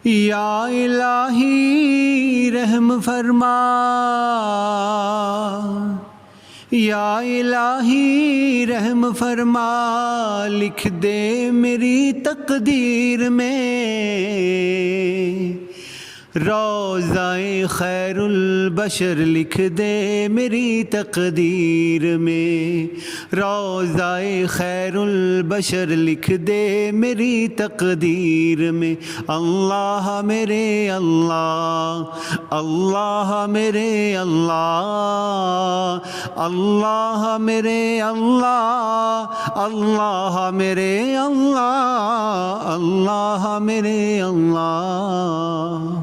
یا الہی رحم فرما، یا الہی رحم فرما، لکھ دے میری تقدیر میں روضہ خیر البشر، لکھ دے میری تقدیر میں روضہ خیر البشر، لکھ دے میری تقدیر میں۔ اللہ میرے اللہ، اللہ میرے اللہ، اللہ میرے اللہ، اللہ میرے اللہ، اللہ میرے اللہ۔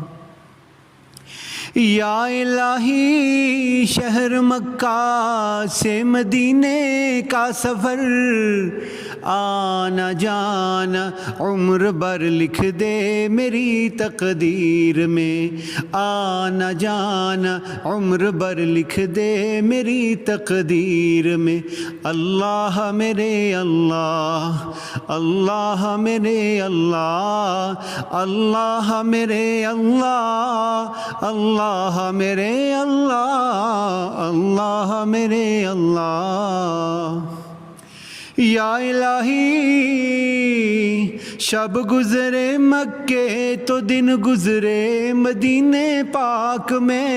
یا الہی شہر مکہ سے مدینے کا سفر، آنا جانا عمر بھر، لکھ دے میری تقدیر میں آنا جانا عمر بھر، لکھ دے میری تقدیر میں۔ اللہ میرے اللہ، اللہ میرے اللہ، اللہ میرے اللہ، اللہ میرے اللہ، اللہ میرے اللہ۔ یا الہی شب گزرے مکے تو دن گزرے مدینے پاک میں،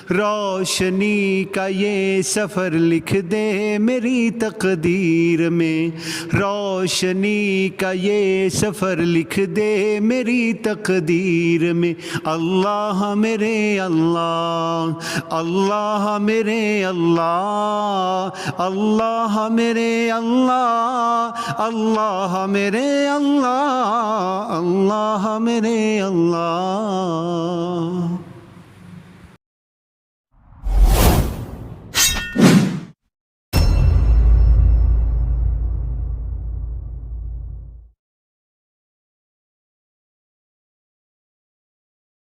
روشنی کا یہ سفر، لکھ دے میری تقدیر میں روشنی کا یہ سفر، لکھ دے میری تقدیر میں۔ اللہ میرے اللہ، اللہ میرے اللہ، اللہ میرے اللہ، اللہ میرے اللہ، اللہ میرے اللہ۔